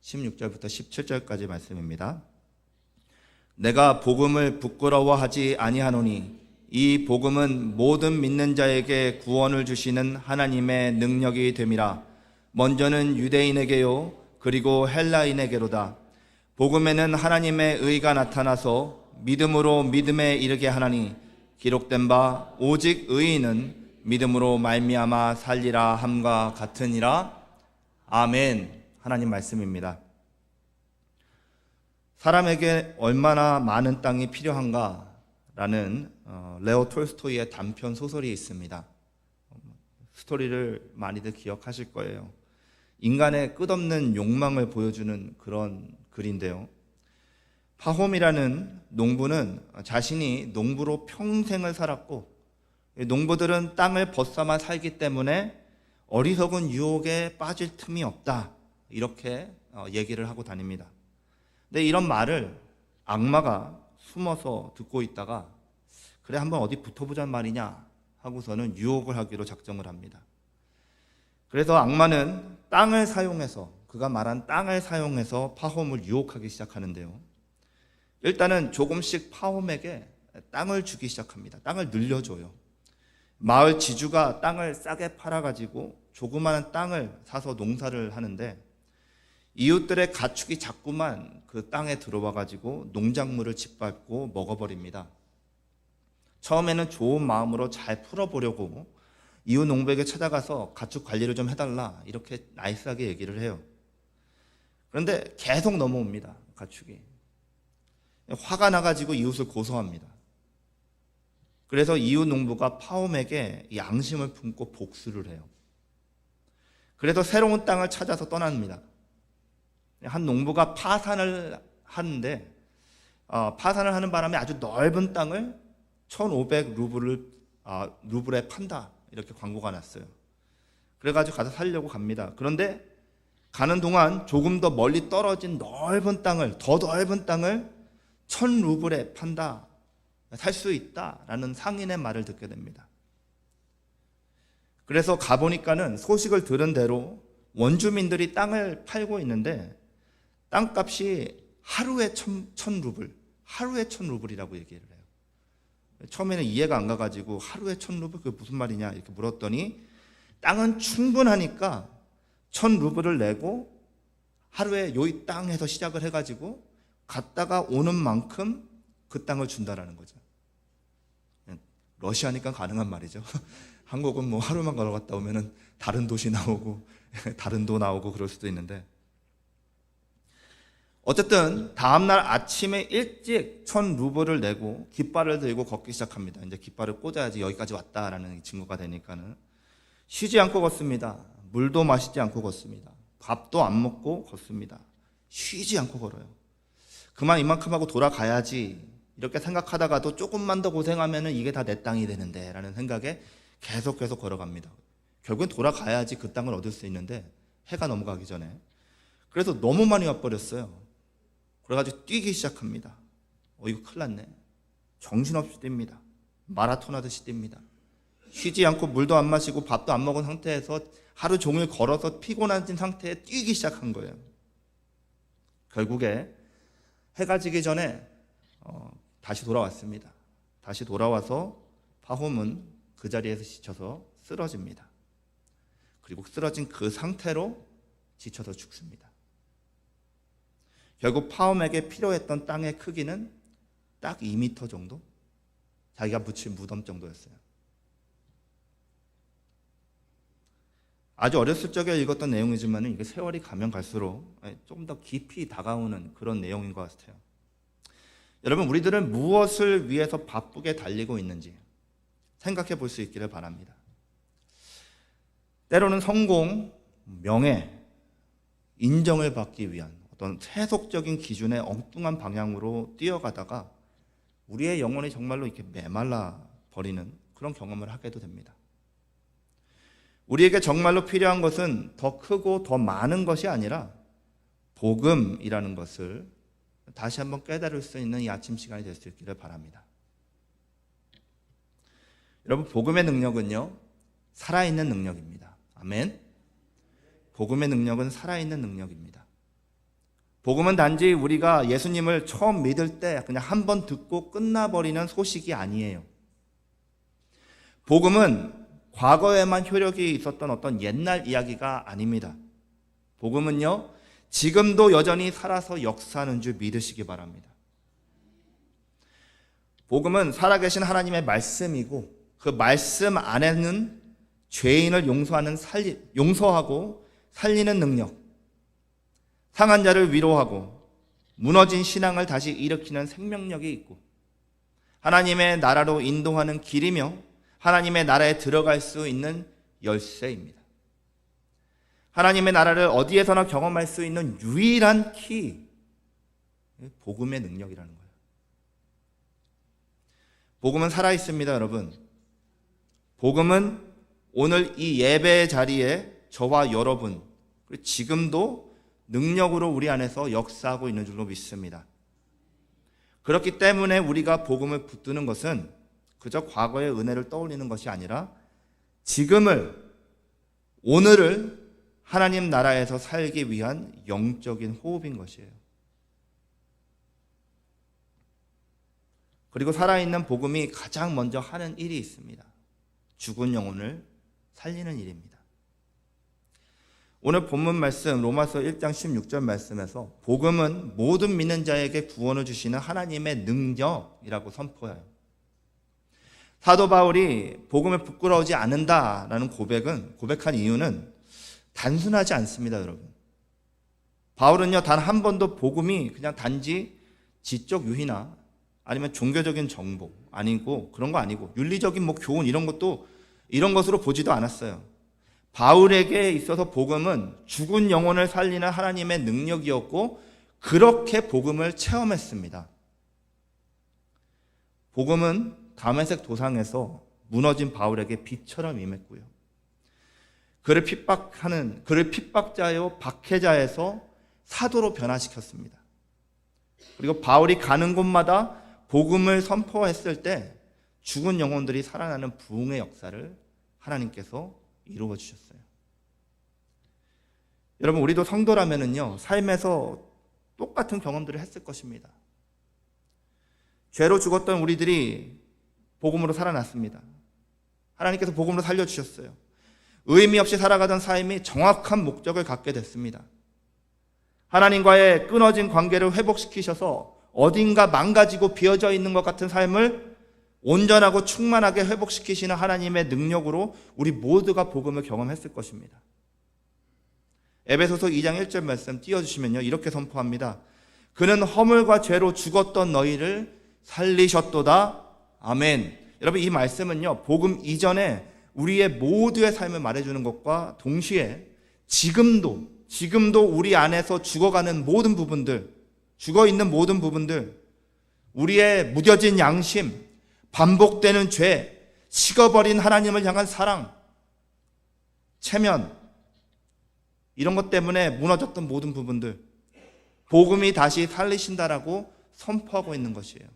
16절부터 17절까지 말씀입니다. 내가 복음을 부끄러워하지 아니하노니 이 복음은 모든 믿는 자에게 구원을 주시는 하나님의 능력이 됨이라. 먼저는 유대인에게요 그리고 헬라인에게로다. 복음에는 하나님의 의가 나타나서 믿음으로 믿음에 이르게 하나니 기록된 바 오직 의인은 믿음으로 말미암아 살리라 함과 같으니라. 아멘. 하나님 말씀입니다. 사람에게 얼마나 많은 땅이 필요한가라는 레오 톨스토이의 단편 소설이 있습니다. 스토리를 많이들 기억하실 거예요. 인간의 끝없는 욕망을 보여주는 그런 글인데요. 파홈이라는 농부는 자신이 농부로 평생을 살았고, 농부들은 땅을 벗삼아 살기 때문에 어리석은 유혹에 빠질 틈이 없다, 이렇게 얘기를 하고 다닙니다. 근데 이런 말을 악마가 숨어서 듣고 있다가 그래 한번 어디 붙어보자는 말이냐 하고서는 유혹을 하기로 작정을 합니다. 그래서 악마는 땅을 사용해서, 그가 말한 땅을 사용해서 파홈을 유혹하기 시작하는데요. 일단은 조금씩 파홈에게 땅을 주기 시작합니다. 땅을 늘려줘요. 마을 지주가 땅을 싸게 팔아가지고 조그마한 땅을 사서 농사를 하는데 이웃들의 가축이 자꾸만 그 땅에 들어와가지고 농작물을 짓밟고 먹어버립니다. 처음에는 좋은 마음으로 잘 풀어보려고 이웃 농부에게 찾아가서 가축 관리를 좀 해달라 이렇게 나이스하게 얘기를 해요. 그런데 계속 넘어옵니다. 가축이. 화가 나가지고 이웃을 고소합니다. 그래서 이웃 농부가 파홈에게 양심을 품고 복수를 해요. 그래서 새로운 땅을 찾아서 떠납니다. 한 농부가 파산을 하는데 파산을 하는 바람에 아주 넓은 땅을 1,500 루블에 판다 이렇게 광고가 났어요. 그래가지고 가서 살려고 갑니다. 그런데 가는 동안 조금 더 멀리 떨어진 넓은 땅을, 더 넓은 땅을 1,000 루블에 판다, 살 수 있다라는 상인의 말을 듣게 됩니다. 그래서 가보니까는 소식을 들은 대로 원주민들이 땅을 팔고 있는데 땅값이 하루에 1,000 루블, 하루에 1,000 루블이라고 얘기를 해요. 처음에는 이해가 안 가가지고 하루에 1,000 루블 그게 무슨 말이냐 이렇게 물었더니 땅은 충분하니까 1,000 루블을 내고 하루에 요이 땅에서 시작을 해가지고 갔다가 오는 만큼 그 땅을 준다라는 거죠. 러시아니까 가능한 말이죠. 한국은 뭐 하루만 걸어갔다 오면은 다른 도시 나오고 다른 도 나오고 그럴 수도 있는데, 어쨌든 다음날 아침에 일찍 1,000 루블을 내고 깃발을 들고 걷기 시작합니다. 이제 깃발을 꽂아야지 여기까지 왔다라는 증거가 되니까는 쉬지 않고 걷습니다. 물도 마시지 않고 걷습니다. 밥도 안 먹고 걷습니다. 쉬지 않고 걸어요. 그만 이만큼 하고 돌아가야지 이렇게 생각하다가도 조금만 더 고생하면 이게 다 내 땅이 되는데 라는 생각에 계속 걸어갑니다. 결국엔 돌아가야지 그 땅을 얻을 수 있는데 해가 넘어가기 전에. 그래서 너무 많이 와버렸어요. 그래가지고 뛰기 시작합니다. 이거 큰일 났네. 정신없이 뜁니다. 마라톤 하듯이 뜁니다. 쉬지 않고 물도 안 마시고 밥도 안 먹은 상태에서 하루 종일 걸어서 피곤한 상태에 뛰기 시작한 거예요. 결국에 해가 지기 전에 다시 돌아왔습니다. 다시 돌아와서 파홈은 그 자리에서 지쳐서 쓰러집니다. 그리고 쓰러진 그 상태로 지쳐서 죽습니다. 결국 파홈에게 필요했던 땅의 크기는 딱 2m 정도? 자기가 묻힌 무덤 정도였어요. 아주 어렸을 적에 읽었던 내용이지만 이게 세월이 가면 갈수록 조금 더 깊이 다가오는 그런 내용인 것 같아요. 여러분, 우리들은 무엇을 위해서 바쁘게 달리고 있는지 생각해 볼 수 있기를 바랍니다. 때로는 성공, 명예, 인정을 받기 위한 어떤 세속적인 기준의 엉뚱한 방향으로 뛰어가다가 우리의 영혼이 정말로 이렇게 메말라 버리는 그런 경험을 하게도 됩니다. 우리에게 정말로 필요한 것은 더 크고 더 많은 것이 아니라 복음이라는 것을 다시 한번 깨달을 수 있는 이 아침 시간이 될 수 있기를 바랍니다. 여러분, 복음의 능력은요, 살아있는 능력입니다. 아멘. 복음의 능력은 살아있는 능력입니다. 복음은 단지 우리가 예수님을 처음 믿을 때 그냥 한 번 듣고 끝나버리는 소식이 아니에요. 복음은 과거에만 효력이 있었던 어떤 옛날 이야기가 아닙니다. 복음은요, 지금도 여전히 살아서 역사하는 줄 믿으시기 바랍니다. 복음은 살아계신 하나님의 말씀이고 그 말씀 안에는 죄인을 용서하고 살리는 능력, 상한 자를 위로하고 무너진 신앙을 다시 일으키는 생명력이 있고 하나님의 나라로 인도하는 길이며 하나님의 나라에 들어갈 수 있는 열쇠입니다. 하나님의 나라를 어디에서나 경험할 수 있는 유일한 키, 복음의 능력이라는 거예요. 복음은 살아있습니다, 여러분. 복음은 오늘 이 예배 자리에 저와 여러분, 그리고 지금도 능력으로 우리 안에서 역사하고 있는 줄로 믿습니다. 그렇기 때문에 우리가 복음을 붙드는 것은 그저 과거의 은혜를 떠올리는 것이 아니라 지금을, 오늘을 하나님 나라에서 살기 위한 영적인 호흡인 것이에요. 그리고 살아있는 복음이 가장 먼저 하는 일이 있습니다. 죽은 영혼을 살리는 일입니다. 오늘 본문 말씀 로마서 1장 16절 말씀에서 복음은 모든 믿는 자에게 구원을 주시는 하나님의 능력이라고 선포해요. 사도 바울이 복음에 부끄러우지 않는다라는 고백한 이유는 단순하지 않습니다, 여러분. 바울은요, 단 한 번도 복음이 그냥 단지 지적 유희나 아니면 종교적인 정보 아니고 그런 거 아니고 윤리적인 교훈 이런 것으로 보지도 않았어요. 바울에게 있어서 복음은 죽은 영혼을 살리는 하나님의 능력이었고 그렇게 복음을 체험했습니다. 복음은 다메섹 도상에서 무너진 바울에게 빛처럼 임했고요. 그를 핍박자요 박해자에서 사도로 변화시켰습니다. 그리고 바울이 가는 곳마다 복음을 선포했을 때 죽은 영혼들이 살아나는 부흥의 역사를 하나님께서 이루어 주셨어요. 여러분, 우리도 성도라면은요, 삶에서 똑같은 경험들을 했을 것입니다. 죄로 죽었던 우리들이 복음으로 살아났습니다. 하나님께서 복음으로 살려주셨어요. 의미 없이 살아가던 삶이 정확한 목적을 갖게 됐습니다. 하나님과의 끊어진 관계를 회복시키셔서 어딘가 망가지고 비어져 있는 것 같은 삶을 온전하고 충만하게 회복시키시는 하나님의 능력으로 우리 모두가 복음을 경험했을 것입니다. 에베소서 2장 1절 말씀 띄워주시면요, 이렇게 선포합니다. 그는 허물과 죄로 죽었던 너희를 살리셨도다. 아멘. 여러분, 이 말씀은요, 복음 이전에 우리의 모두의 삶을 말해주는 것과 동시에 지금도 우리 안에서 죽어가는 모든 부분들, 죽어있는 모든 부분들, 우리의 무뎌진 양심, 반복되는 죄, 식어버린 하나님을 향한 사랑, 체면, 이런 것 때문에 무너졌던 모든 부분들, 복음이 다시 살리신다라고 선포하고 있는 것이에요.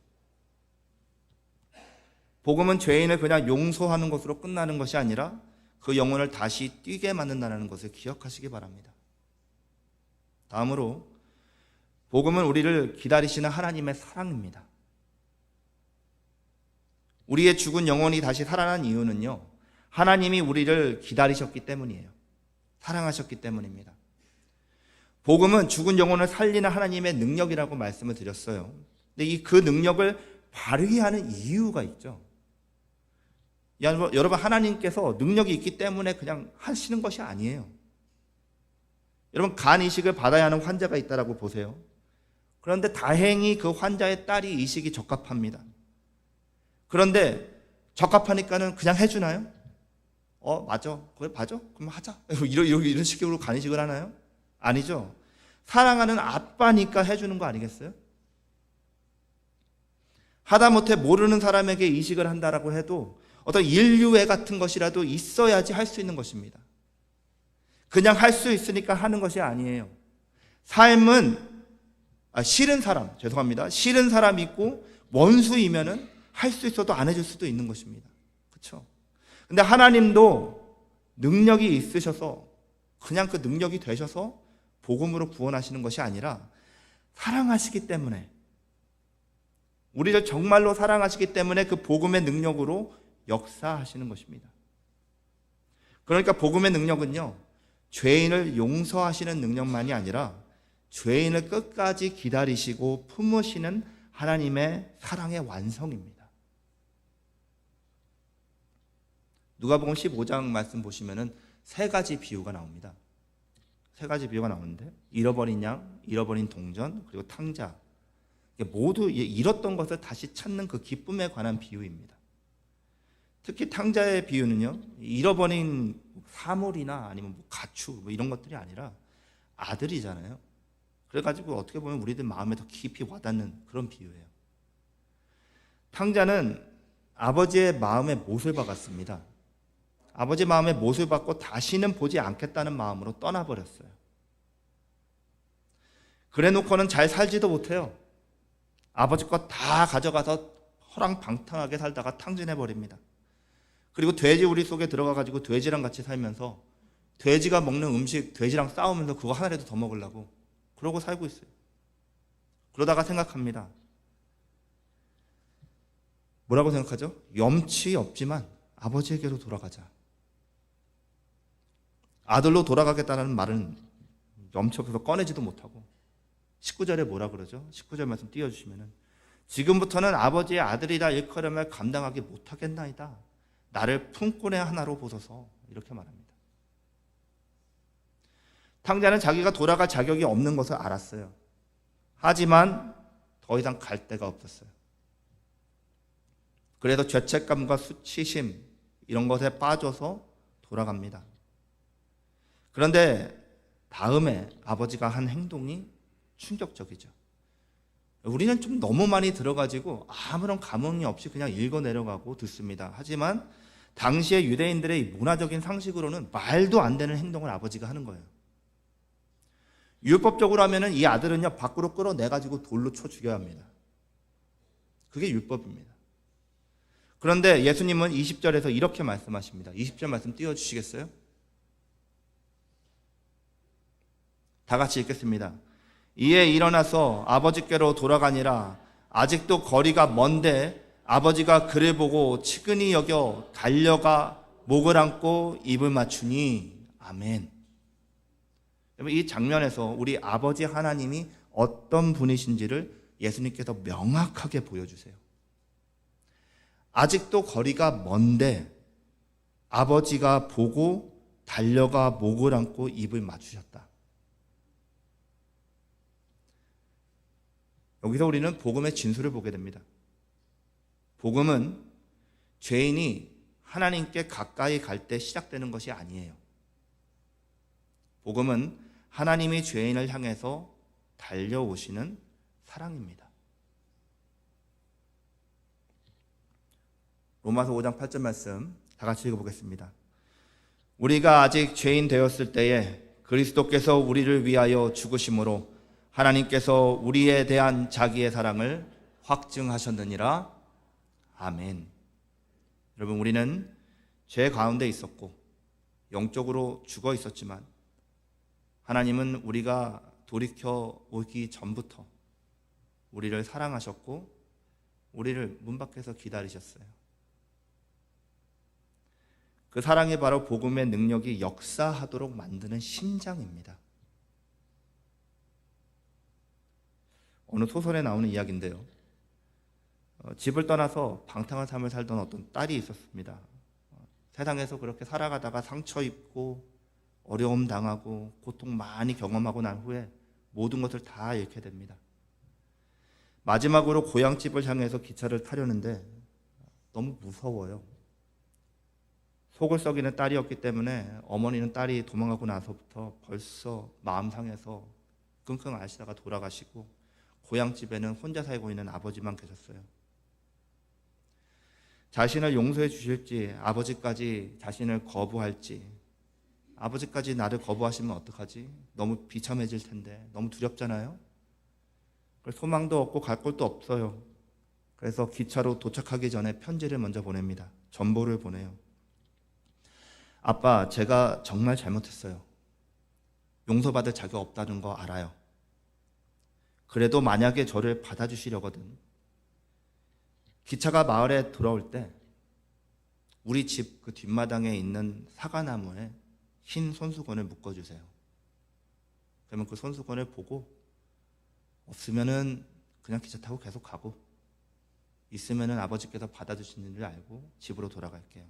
복음은 죄인을 그냥 용서하는 것으로 끝나는 것이 아니라 그 영혼을 다시 뛰게 만든다는 것을 기억하시기 바랍니다. 다음으로 복음은 우리를 기다리시는 하나님의 사랑입니다. 우리의 죽은 영혼이 다시 살아난 이유는요, 하나님이 우리를 기다리셨기 때문이에요. 사랑하셨기 때문입니다. 복음은 죽은 영혼을 살리는 하나님의 능력이라고 말씀을 드렸어요. 근데 그 능력을 발휘하는 이유가 있죠. 여러분, 하나님께서 능력이 있기 때문에 그냥 하시는 것이 아니에요. 여러분, 간 이식을 받아야 하는 환자가 있다라고 보세요. 그런데 다행히 그 환자의 딸이 이식이 적합합니다. 그런데 적합하니까는 그냥 해주나요? 맞아. 그래, 맞아? 그럼 하자. 이런 식으로 간 이식을 하나요? 아니죠. 사랑하는 아빠니까 해주는 거 아니겠어요? 하다못해 모르는 사람에게 이식을 한다라고 해도 어떤 인류애 같은 것이라도 있어야지 할 수 있는 것입니다. 그냥 할 수 있으니까 하는 것이 아니에요. 삶은 싫은 사람 있고 원수이면은 할 수 있어도 안 해줄 수도 있는 것입니다. 그렇죠? 근데 하나님도 능력이 있으셔서 그냥 그 능력이 되셔서 복음으로 구원하시는 것이 아니라 사랑하시기 때문에, 우리를 정말로 사랑하시기 때문에 그 복음의 능력으로 역사하시는 것입니다. 그러니까 복음의 능력은요, 죄인을 용서하시는 능력만이 아니라 죄인을 끝까지 기다리시고 품으시는 하나님의 사랑의 완성입니다. 누가복음 15장 말씀 보시면은 세 가지 비유가 나옵니다. 세 가지 비유가 나오는데, 잃어버린 양, 잃어버린 동전, 그리고 탕자. 모두 잃었던 것을 다시 찾는 그 기쁨에 관한 비유입니다. 특히 탕자의 비유는요, 잃어버린 사물이나 아니면 가축 이런 것들이 아니라 아들이잖아요. 그래가지고 어떻게 보면 우리들 마음에 더 깊이 와닿는 그런 비유예요. 탕자는 아버지의 마음에 못을 박았습니다. 아버지 마음에 못을 받고 다시는 보지 않겠다는 마음으로 떠나버렸어요. 그래 놓고는 잘 살지도 못해요. 아버지 것 다 가져가서 허랑방탕하게 살다가 탕진해버립니다. 그리고 돼지 우리 속에 들어가가지고 돼지랑 같이 살면서 돼지가 먹는 음식 돼지랑 싸우면서 그거 하나라도 더 먹으려고 그러고 살고 있어요. 그러다가 생각합니다. 뭐라고 생각하죠? 염치 없지만 아버지에게로 돌아가자. 아들로 돌아가겠다는 말은 염치 없어서 꺼내지도 못하고, 19절에 뭐라 그러죠? 19절 말씀 띄워주시면은, 지금부터는 아버지의 아들이라 일컬음을 감당하기 못하겠나이다. 나를 품꾼의 하나로 보소서. 이렇게 말합니다. 탕자는 자기가 돌아갈 자격이 없는 것을 알았어요. 하지만 더 이상 갈 데가 없었어요. 그래서 죄책감과 수치심 이런 것에 빠져서 돌아갑니다. 그런데 다음에 아버지가 한 행동이 충격적이죠. 우리는 좀 너무 많이 들어가지고 아무런 감흥이 없이 그냥 읽어 내려가고 듣습니다. 하지만 당시의 유대인들의 문화적인 상식으로는 말도 안 되는 행동을 아버지가 하는 거예요. 율법적으로 하면은 이 아들은요, 밖으로 끌어내가지고 돌로 쳐 죽여야 합니다. 그게 율법입니다. 그런데 예수님은 20절에서 이렇게 말씀하십니다. 20절 말씀 띄워주시겠어요? 다 같이 읽겠습니다. 이에 일어나서 아버지께로 돌아가니라. 아직도 거리가 먼데 아버지가 그를 보고 측은히 여겨 달려가 목을 안고 입을 맞추니. 아멘. 여러분, 이 장면에서 우리 아버지 하나님이 어떤 분이신지를 예수님께서 명확하게 보여주세요. 아직도 거리가 먼데 아버지가 보고 달려가 목을 안고 입을 맞추셨다. 여기서 우리는 복음의 진수를 보게 됩니다. 복음은 죄인이 하나님께 가까이 갈 때 시작되는 것이 아니에요. 복음은 하나님이 죄인을 향해서 달려오시는 사랑입니다. 로마서 5장 8절 말씀 다 같이 읽어보겠습니다. 우리가 아직 죄인 되었을 때에 그리스도께서 우리를 위하여 죽으심으로 하나님께서 우리에 대한 자기의 사랑을 확증하셨느니라. 아멘. 여러분, 우리는 죄 가운데 있었고 영적으로 죽어 있었지만 하나님은 우리가 돌이켜 오기 전부터 우리를 사랑하셨고 우리를 문 밖에서 기다리셨어요. 그 사랑이 바로 복음의 능력이 역사하도록 만드는 심장입니다. 어느 소설에 나오는 이야기인데요. 집을 떠나서 방탕한 삶을 살던 어떤 딸이 있었습니다. 세상에서 그렇게 살아가다가 상처 입고 어려움 당하고 고통 많이 경험하고 난 후에 모든 것을 다 잃게 됩니다. 마지막으로 고향집을 향해서 기차를 타려는데 너무 무서워요. 속을 썩이는 딸이었기 때문에 어머니는 딸이 도망가고 나서부터 벌써 마음 상해서 끙끙 앓시다가 돌아가시고, 고향집에는 혼자 살고 있는 아버지만 계셨어요. 자신을 용서해 주실지 아버지까지 자신을 거부할지, 아버지까지 나를 거부하시면 어떡하지? 너무 비참해질 텐데, 너무 두렵잖아요. 소망도 없고 갈 곳도 없어요. 그래서 기차로 도착하기 전에 편지를 먼저 보냅니다. 전보를 보내요. 아빠, 제가 정말 잘못했어요. 용서받을 자격 없다는 거 알아요. 그래도 만약에 저를 받아주시려거든 기차가 마을에 돌아올 때 우리 집 그 뒷마당에 있는 사과나무에 흰 손수건을 묶어주세요. 그러면 그 손수건을 보고 없으면은 그냥 기차 타고 계속 가고 있으면은 아버지께서 받아주시는 줄 알고 집으로 돌아갈게요.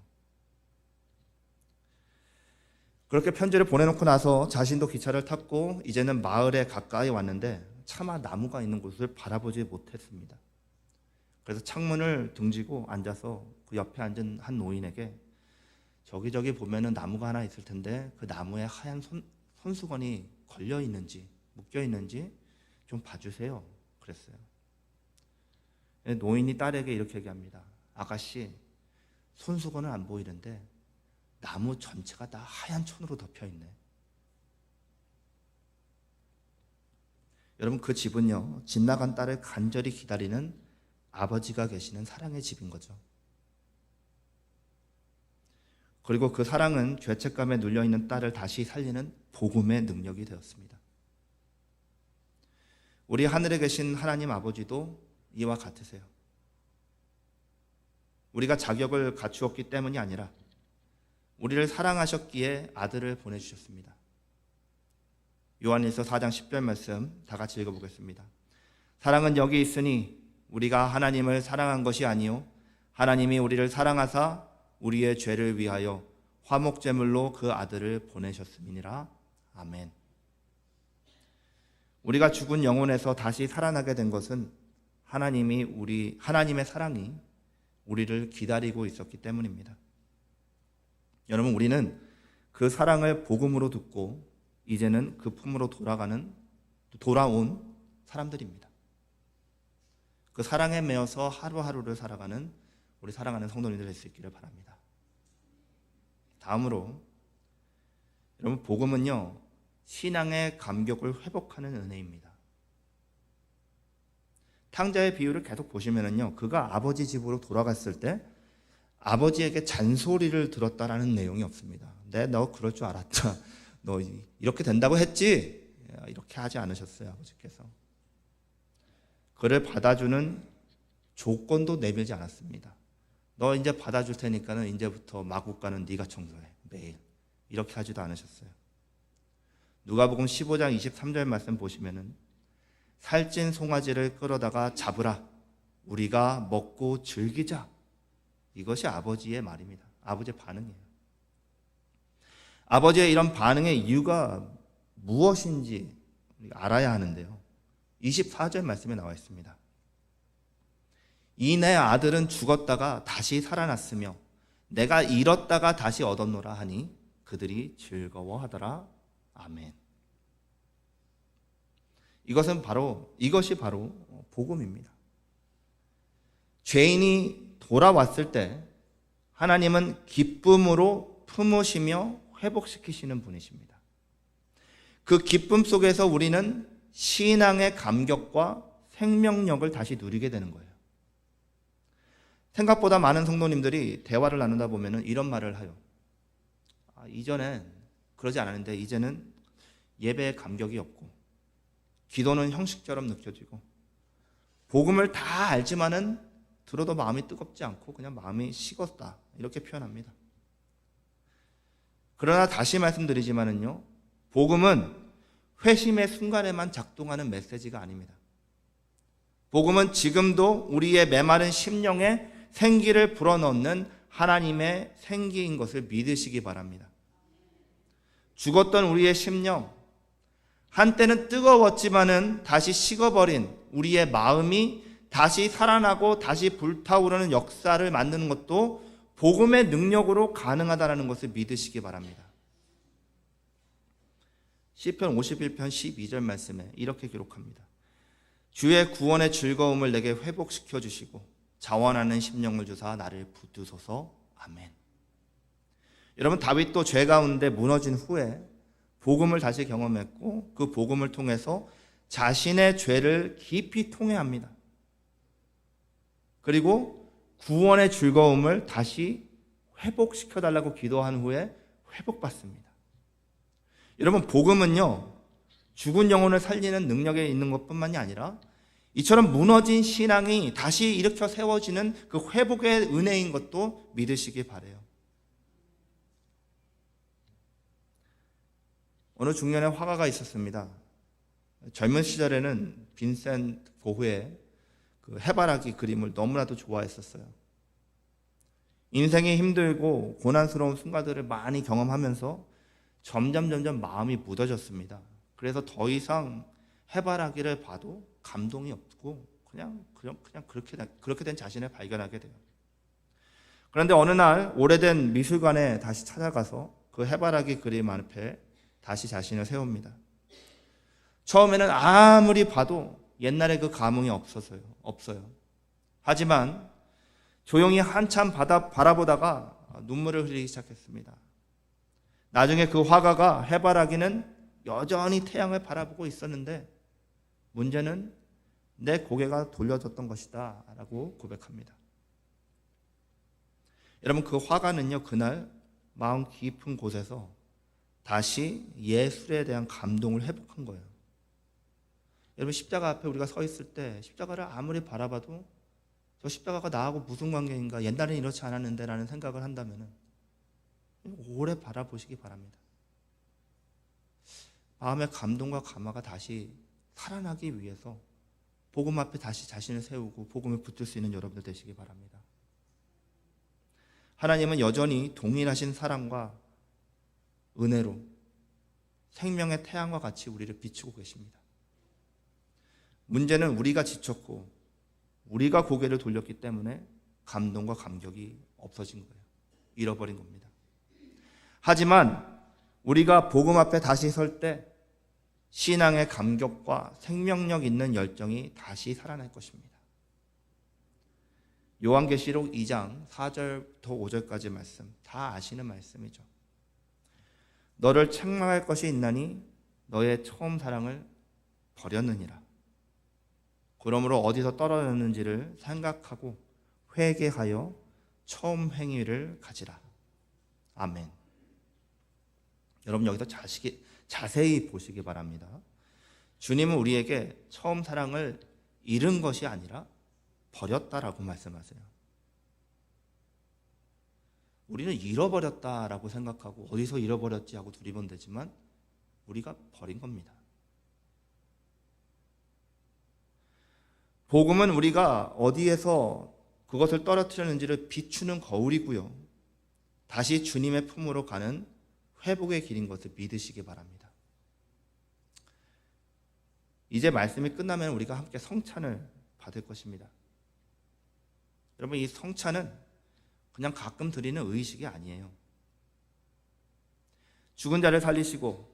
그렇게 편지를 보내놓고 나서 자신도 기차를 탔고 이제는 마을에 가까이 왔는데 차마 나무가 있는 곳을 바라보지 못했습니다. 그래서 창문을 등지고 앉아서 그 옆에 앉은 한 노인에게 저기 보면은 나무가 하나 있을 텐데 그 나무에 하얀 손수건이 걸려 있는지 묶여 있는지 좀 봐주세요. 그랬어요. 노인이 딸에게 이렇게 얘기합니다. 아가씨, 손수건은 안 보이는데 나무 전체가 다 하얀 천으로 덮여 있네. 여러분, 그 집은요, 집 나간 딸을 간절히 기다리는 아버지가 계시는 사랑의 집인 거죠. 그리고 그 사랑은 죄책감에 눌려있는 딸을 다시 살리는 복음의 능력이 되었습니다. 우리 하늘에 계신 하나님 아버지도 이와 같으세요. 우리가 자격을 갖추었기 때문이 아니라 우리를 사랑하셨기에 아들을 보내주셨습니다. 요한일서 4장 10절 말씀 다 같이 읽어보겠습니다. 사랑은 여기 있으니 우리가 하나님을 사랑한 것이 아니요 하나님이 우리를 사랑하사 우리의 죄를 위하여 화목제물로 그 아들을 보내셨음이니라. 아멘. 우리가 죽은 영혼에서 다시 살아나게 된 것은 하나님의 사랑이 우리를 기다리고 있었기 때문입니다. 여러분, 우리는 그 사랑을 복음으로 듣고 이제는 그 품으로 돌아온 사람들입니다. 그 사랑에 매여서 하루하루를 살아가는 우리 사랑하는 성도님들 될 수 있기를 바랍니다. 다음으로 여러분, 복음은요 신앙의 감격을 회복하는 은혜입니다. 탕자의 비유를 계속 보시면은요 그가 아버지 집으로 돌아갔을 때 아버지에게 잔소리를 들었다라는 내용이 없습니다. 너 그럴 줄 알았다. 너 이렇게 된다고 했지? 이렇게 하지 않으셨어요. 아버지께서 그를 받아주는 조건도 내밀지 않았습니다. 너 이제 받아줄 테니까는 이제부터 마구간은 네가 청소해 매일, 이렇게 하지도 않으셨어요. 누가복음 15장 23절 말씀 보시면은 살찐 송아지를 끌어다가 잡으라, 우리가 먹고 즐기자. 이것이 아버지의 말입니다. 아버지의 반응이에요. 아버지의 이런 반응의 이유가 무엇인지 알아야 하는데요. 24절 말씀에 나와 있습니다. 이 내 아들은 죽었다가 다시 살아났으며 내가 잃었다가 다시 얻었노라 하니 그들이 즐거워하더라. 아멘. 이것이 바로 복음입니다. 죄인이 돌아왔을 때 하나님은 기쁨으로 품으시며 회복시키시는 분이십니다. 그 기쁨 속에서 우리는 신앙의 감격과 생명력을 다시 누리게 되는 거예요. 생각보다 많은 성도님들이 대화를 나누다 보면 이런 말을 해요. 이전엔 그러지 않았는데 이제는 예배에 감격이 없고 기도는 형식처럼 느껴지고 복음을 다 알지만은 들어도 마음이 뜨겁지 않고 그냥 마음이 식었다, 이렇게 표현합니다. 그러나 다시 말씀드리지만은요, 복음은 회심의 순간에만 작동하는 메시지가 아닙니다. 복음은 지금도 우리의 메마른 심령에 생기를 불어넣는 하나님의 생기인 것을 믿으시기 바랍니다. 죽었던 우리의 심령, 한때는 뜨거웠지만은 다시 식어버린 우리의 마음이 다시 살아나고 다시 불타오르는 역사를 만드는 것도 복음의 능력으로 가능하다는 것을 믿으시기 바랍니다. 시편 51편 12절 말씀에 이렇게 기록합니다. 주의 구원의 즐거움을 내게 회복시켜 주시고 자원하는 심령을 주사 나를 붙드소서. 아멘. 여러분, 다윗도 죄 가운데 무너진 후에 복음을 다시 경험했고 그 복음을 통해서 자신의 죄를 깊이 통회합니다. 그리고 구원의 즐거움을 다시 회복시켜달라고 기도한 후에 회복받습니다. 여러분, 복음은요 죽은 영혼을 살리는 능력에 있는 것뿐만이 아니라 이처럼 무너진 신앙이 다시 일으켜 세워지는 그 회복의 은혜인 것도 믿으시기 바라요. 어느 중년에 화가가 있었습니다. 젊은 시절에는 빈센트 고흐의 그 해바라기 그림을 너무나도 좋아했었어요. 인생이 힘들고 고난스러운 순간들을 많이 경험하면서 점점 마음이 무뎌졌습니다. 그래서 더 이상 해바라기를 봐도 감동이 없고 그냥 그렇게 된 자신을 발견하게 돼요. 그런데 어느 날 오래된 미술관에 다시 찾아가서 그 해바라기 그림 앞에 다시 자신을 세웁니다. 처음에는 아무리 봐도 옛날에 그 감흥이 없어요. 하지만 조용히 한참 바라보다가 눈물을 흘리기 시작했습니다. 나중에 그 화가가 해바라기는 여전히 태양을 바라보고 있었는데 문제는 내 고개가 돌려졌던 것이다 라고 고백합니다. 여러분, 그 화가는요, 그날 마음 깊은 곳에서 다시 예술에 대한 감동을 회복한 거예요. 여러분, 십자가 앞에 우리가 서 있을 때 십자가를 아무리 바라봐도 저 십자가가 나하고 무슨 관계인가, 옛날엔 이렇지 않았는데 라는 생각을 한다면 오래 바라보시기 바랍니다. 마음의 감동과 감화가 다시 살아나기 위해서 복음 앞에 다시 자신을 세우고 복음에 붙을 수 있는 여러분들 되시기 바랍니다. 하나님은 여전히 동일하신 사랑과 은혜로 생명의 태양과 같이 우리를 비추고 계십니다. 문제는 우리가 지쳤고 우리가 고개를 돌렸기 때문에 감동과 감격이 없어진 거예요. 잃어버린 겁니다. 하지만 우리가 복음 앞에 다시 설 때 신앙의 감격과 생명력 있는 열정이 다시 살아날 것입니다. 요한계시록 2장 4절부터 5절까지 말씀, 다 아시는 말씀이죠. 너를 책망할 것이 있나니 너의 처음 사랑을 버렸느니라. 그러므로 어디서 떨어졌는지를 생각하고 회개하여 처음 행위를 가지라. 아멘. 여러분, 여기서 자세히 보시기 바랍니다. 주님은 우리에게 처음 사랑을 잃은 것이 아니라 버렸다라고 말씀하세요. 우리는 잃어버렸다라고 생각하고 어디서 잃어버렸지 하고 두리번대지만 우리가 버린 겁니다. 복음은 우리가 어디에서 그것을 떨어뜨렸는지를 비추는 거울이고요, 다시 주님의 품으로 가는 회복의 길인 것을 믿으시기 바랍니다. 이제 말씀이 끝나면 우리가 함께 성찬을 받을 것입니다. 여러분, 이 성찬은 그냥 가끔 드리는 의식이 아니에요. 죽은 자를 살리시고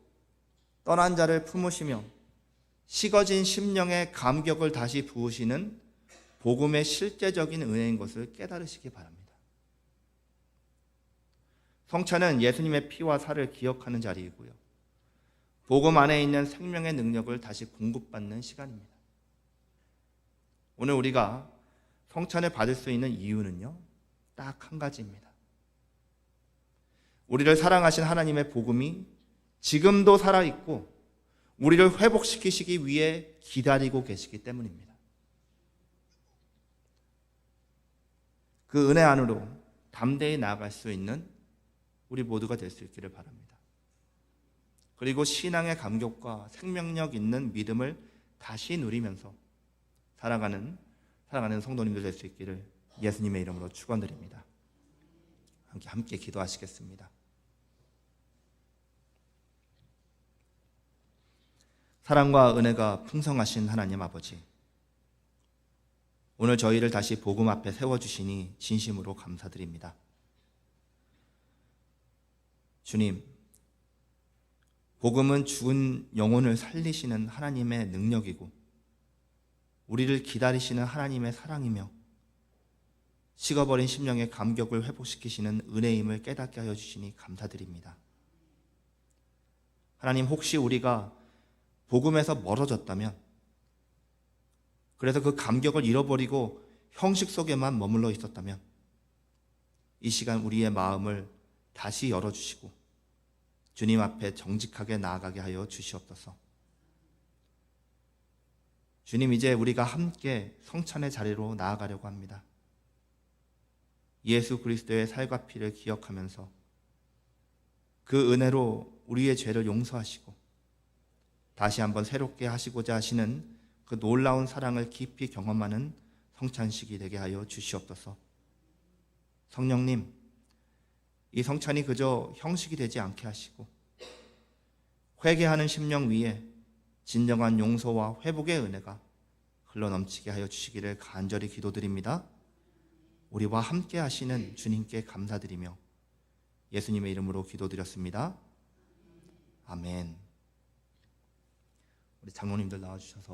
떠난 자를 품으시며 식어진 심령의 감격을 다시 부으시는 복음의 실제적인 은혜인 것을 깨달으시기 바랍니다. 성찬은 예수님의 피와 살을 기억하는 자리이고요, 복음 안에 있는 생명의 능력을 다시 공급받는 시간입니다. 오늘 우리가 성찬을 받을 수 있는 이유는요, 딱 한 가지입니다. 우리를 사랑하신 하나님의 복음이 지금도 살아있고 우리를 회복시키시기 위해 기다리고 계시기 때문입니다. 그 은혜 안으로 담대히 나아갈 수 있는 우리 모두가 될 수 있기를 바랍니다. 그리고 신앙의 감격과 생명력 있는 믿음을 다시 누리면서 살아가는 성도님들 될 수 있기를 예수님의 이름으로 축원드립니다. 함께 기도하시겠습니다. 사랑과 은혜가 풍성하신 하나님 아버지, 오늘 저희를 다시 복음 앞에 세워주시니 진심으로 감사드립니다. 주님, 복음은 죽은 영혼을 살리시는 하나님의 능력이고 우리를 기다리시는 하나님의 사랑이며 식어버린 심령의 감격을 회복시키시는 은혜임을 깨닫게 하여 주시니 감사드립니다. 하나님, 혹시 우리가 복음에서 멀어졌다면, 그래서 그 감격을 잃어버리고 형식 속에만 머물러 있었다면 이 시간 우리의 마음을 다시 열어주시고 주님 앞에 정직하게 나아가게 하여 주시옵소서. 주님, 이제 우리가 함께 성찬의 자리로 나아가려고 합니다. 예수 그리스도의 살과 피를 기억하면서 그 은혜로 우리의 죄를 용서하시고 다시 한번 새롭게 하시고자 하시는 그 놀라운 사랑을 깊이 경험하는 성찬식이 되게 하여 주시옵소서. 성령님, 이 성찬이 그저 형식이 되지 않게 하시고 회개하는 심령 위에 진정한 용서와 회복의 은혜가 흘러넘치게 하여 주시기를 간절히 기도드립니다. 우리와 함께 하시는 주님께 감사드리며 예수님의 이름으로 기도드렸습니다. 아멘. 우리 장로님들 나와주셔서